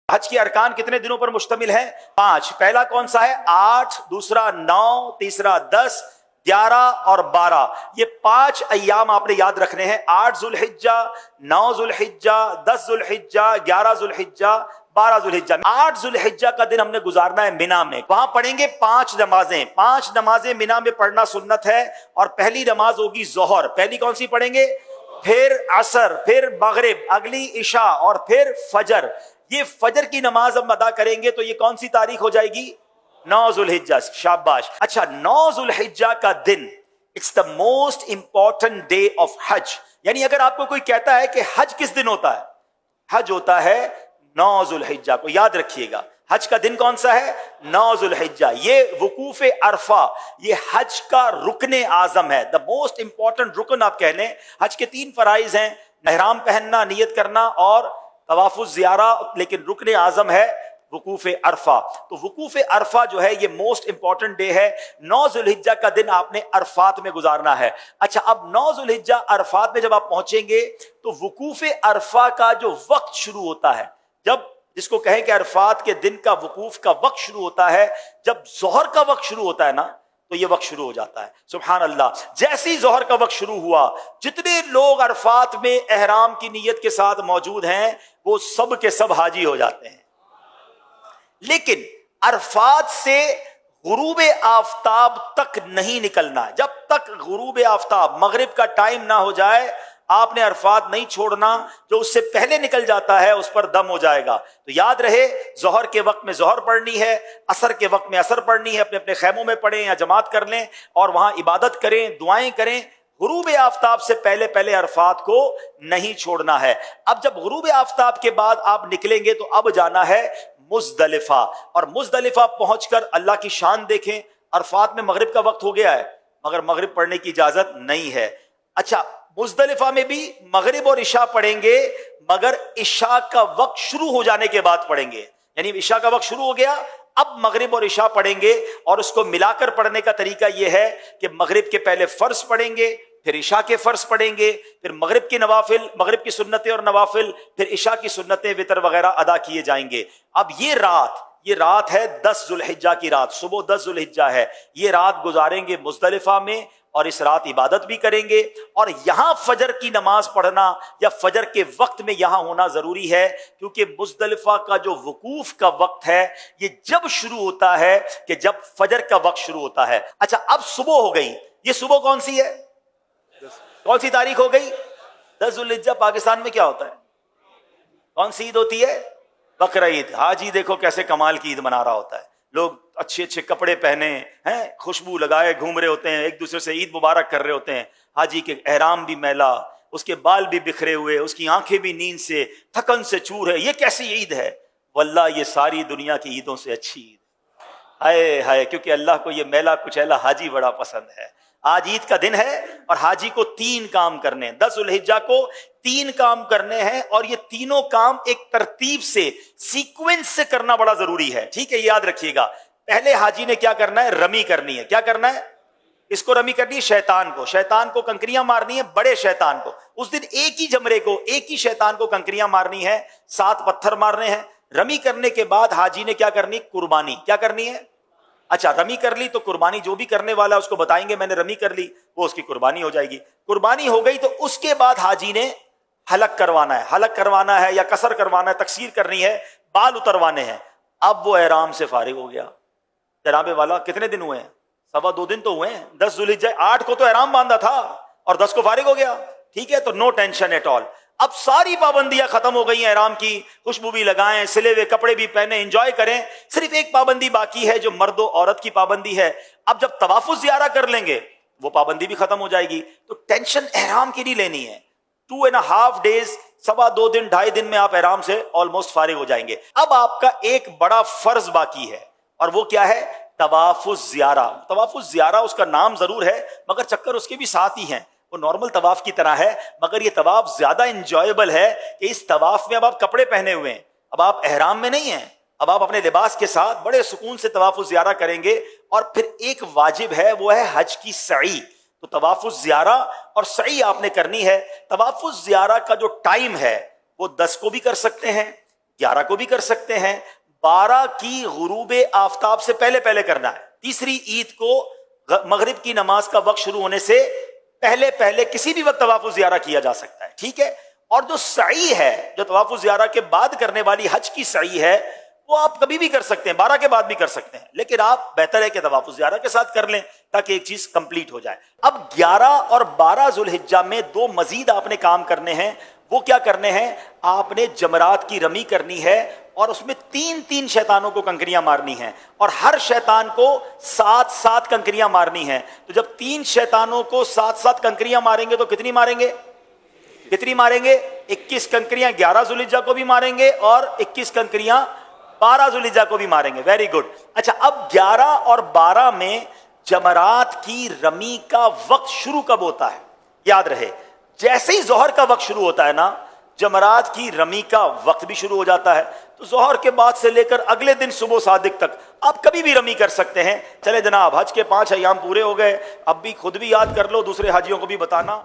हज के अरकान कितने दिनों पर मुश्तमिल है? 5। पहला कौन सा है? 8, दूसरा 9, तीसरा 10, 11 और 12। ये 5 अय्याम आपने याद रखने हैं। 8 जुल्हिज्जा, 9 जुल्हिज्जा, 10 जुल्हिज्जा, 11 जुल्हिज्जा, 12 जुल्हिज्जा। 8 जुल्हिज्जा का दिन हमने गुजारना है मिना में। वहां पढ़ेंगे 5 नमाजें। 5 नमाजें मिना में पढ़ना सुन्नत है। और पहली नमाज होगी जोहर। पहली कौन सी पढ़ेंगे? फिर असर, फिर मगरिब, अगली इशा और फिर फजर। ये फजर की नमाज हम अदा करेंगे तो ये कौन सी तारीख हो जाएगी? 9 जुल्हिज्जा। शाबाश। अच्छा, 9 जुल्हिज्जा का दिन it's the most important day of हज। यानी अगर आपको कोई कहता है कि हज किस दिन होता है, हज होता है 9 जुल्हिज्जा को। याद रखिएगा, हज का दिन कौन सा है? 9 जुल्हिज्जा। ये वकूफ अरफा, ये हज का रुकने आजम है, द मोस्ट इंपॉर्टेंट रुकन आप कह लें। हज के 3 फराइज हैं, एहराम पहनना, नियत करना और तवाफुज ज़ियारा, लेकिन रुकने आजम है वकूफ अरफा। तो वकूफ अरफा जो है ये मोस्ट इंपॉर्टेंट डे है। 9 जुल्हिज्जा का दिन आपने अरफात में गुजारना है। अच्छा, अब 9 जुल्हिज्जा अरफात में जब आप पहुंचेंगे तो वकूफ अरफा का जो वक्त शुरू होता है, जब जिसको कहें कि अरफात के दिन का वकूफ का वक्त शुरू होता है, जब जोहर का वक्त शुरू होता है ना, तो ये वक्त शुरू हो जाता है। सुभान अल्लाह। जैसे ही जोहर का वक्त शुरू हुआ, जितने लोग अरफात में एहराम की नीयत के साथ मौजूद हैं वो सब के सब हाजी हो जाते हैं। लेकिन अरफात से गुरूब आफताब तक नहीं निकलना है। जब तक गुरूब आफताब, मगरिब का टाइम ना हो जाए, आपने अरफात नहीं छोड़ना। जो उससे पहले निकल जाता है उस पर दम हो जाएगा। तो याद रहे, जोहर के वक्त में जोहर पढ़नी है, असर के वक्त में असर पढ़नी है। अपने अपने खैमों में पढ़ें या जमात कर लें और वहां इबादत करें, दुआएं करें। गुरूब आफताब से पहले पहले अरफात को नहीं छोड़ना है। अब जब गुरूब आफताब के बाद आप निकलेंगे तो अब जाना है मुजदलिफा। और मुजदलिफा पहुंचकर अल्लाह की शान देखें। अरफात में मगरिब का वक्त हो गया है मगर मगरिब पढ़ने की इजाजत नहीं है। अच्छा, मुजदलिफा में भी मगरिब और इशा पढ़ेंगे मगर इशा का वक्त शुरू हो जाने के बाद पढ़ेंगे। यानी इशा का वक्त शुरू हो गया, अब मगरिब और इशा पढ़ेंगे। और उसको मिलाकर पढ़ने का तरीका यह है कि मगरिब के पहले फर्ज पढ़ेंगे, फिर इशा के फर्ज पढ़ेंगे, फिर मगरिब की नवाफिल, मगरिब की सुन्नतें और नवाफिल, फिर इशा की सुन्नतें, वितर वगैरह अदा किए जाएंगे। अब ये रात है 10 जुल्हिज्जा की रात। सुबह 10 जुल्हिज्जा है। ये रात गुजारेंगे मुजदलिफा में और इस रात इबादत भी करेंगे। और यहां फजर की नमाज पढ़ना या फजर के वक्त में यहां होना जरूरी है, क्योंकि मुजदलिफा का जो वकूफ का वक्त है ये जब शुरू होता है कि जब फजर का वक्त शुरू होता है। अच्छा, अब सुबह हो गई। ये सुबह कौन सी है? कौन सी तारीख हो गई? 10 जुल्हिज्जा। पाकिस्तान में क्या होता है? कौन सी ईद होती है? बकरा ईद। हाजी देखो कैसे कमाल की ईद मना रहा होता है। लोग अच्छे अच्छे कपड़े पहने हैं, खुशबू लगाए घूम रहे होते हैं, एक दूसरे से ईद मुबारक कर रहे होते हैं। हाजी के एहराम भी मैला, उसके बाल भी बिखरे हुए, उसकी आंखें भी नींद से, थकन से चूर है। ये कैसी ईद है? वल्लाह ये सारी दुनिया की ईदों से अच्छी ईद। हाय हाय, क्योंकि अल्लाह को ये मैला कुचैला हाजी बड़ा पसंद है। आज ईद का दिन है और हाजी को 3 काम करने हैं। 10 जुल्हिज्जा को 3 काम करने हैं और ये तीनों काम एक तरतीब से, सीक्वेंस से करना बड़ा जरूरी है। ठीक है, याद रखिएगा। पहले हाजी ने क्या करना है? रमी करनी है। क्या करना है? इसको रमी करनी है शैतान को कंकरियां मारनी है, बड़े शैतान को। उस दिन एक ही जमरे को, एक ही शैतान को कंकरियां मारनी है, 7 पत्थर मारने हैं। रमी करने के बाद हाजी ने क्या करनी? कुर्बानी। क्या करनी है? अच्छा, रमी कर ली तो कुर्बानी, जो भी करने वाला है उसको बताएंगे मैंने रमी कर ली, वो उसकी कुर्बानी हो जाएगी। कुर्बानी हो गई तो उसके बाद हाजी ने हलक करवाना है या कसर करवाना है, तकसीर करनी है, बाल उतरवाने हैं। अब वो एहराम से फारिग हो गया। जनाबे वाला कितने दिन हुए हैं? 2.25 दिन तो हुए हैं। 10 जुल्हिज्जा, 8 को तो एहराम बांधा था और 10 को फारिग हो गया। ठीक है, तो नो टेंशन एट ऑल। अब सारी पाबंदियां खत्म हो गई हैं एहराम की। खुशबू भी लगाएं, सिले हुए कपड़े भी पहने, एंजॉय करें। सिर्फ एक पाबंदी बाकी है जो मर्द और औरत की पाबंदी है। अब जब तवाफुज ज़ियारा कर लेंगे वो पाबंदी भी खत्म हो जाएगी। तो टेंशन एहराम की नहीं लेनी है। 2.5 डेज, 2.25 दिन, 2.5 दिन में आप एहराम से ऑलमोस्ट फारिग हो जाएंगे। अब आपका एक बड़ा फर्ज बाकी है और वो क्या है? तवाफुज ज़ियारा। तवाफुज ज़ियारा उसका नाम जरूर है मगर चक्कर उसके भी साथ ही हैं। वो नॉर्मल तवाफ की तरह है मगर ये तवाफ ज्यादा इंजॉयबल है कि इस तवाफ में अब आप कपड़े पहने हुए हैं, अब आप एहराम में नहीं हैं, अब आप अपने लिबास के साथ बड़े सुकून से तवाफुज ज़ियारा करेंगे। और फिर एक वाजिब है, वो है हज की सई। तो तवाफुज ज़ियारा और सई आपने करनी है। तवाफुज ज़ियारा का जो टाइम है वो 10 को भी कर सकते हैं, 11 को भी कर सकते हैं, 12 की गुरूब आफताब से पहले पहले करना है। तीसरी ईद को मगरिब की नमाज का वक्त शुरू होने से पहले पहले किसी भी वक्त तवाफ़ुल ज़ियारा किया जा सकता है, ठीक है। और जो सई है, जो तवाफ़ुल ज़ियारा के बाद करने वाली हज की सई है, वो आप कभी भी कर सकते हैं, 12 के बाद भी कर सकते हैं, लेकिन आप बेहतर है कि तवाफ़ुल ज़ियारा के साथ कर लें ताकि एक चीज कंप्लीट हो जाए। अब 11 और 12 ज़ुल्हिज्जा में दो मजीद आपने काम करने हैं। वो क्या करने हैं? आपने जमरात की रमी करनी है और उसमें 3-3 शैतानों को कंकरियां मारनी हैं और हर शैतान को 7-7 कंकरियां मारनी हैं। तो जब 3 शैतानों को 7-7 कंकरियां मारेंगे तो कितनी मारेंगे? 21 कंकरियां 11 ज़ुल्हिज्जा को भी मारेंगे और 21 कंकरियां 12 ज़ुल्हिज्जा को भी मारेंगे। Very good. अच्छा, अब 11 और 12 में जमरात की रमी का वक्त शुरू कब होता है? याद रहे, जैसे ही जोहर का वक्त शुरू होता है ना, जमरात की रमी का वक्त भी शुरू हो जाता है। तो जोहर के बाद से लेकर अगले दिन सुबह सादिक तक आप कभी भी रमी कर सकते हैं। चले जनाब, हज के 5 अय्याम पूरे हो गए। अब भी खुद भी याद कर लो, दूसरे हाजियों को भी बताना।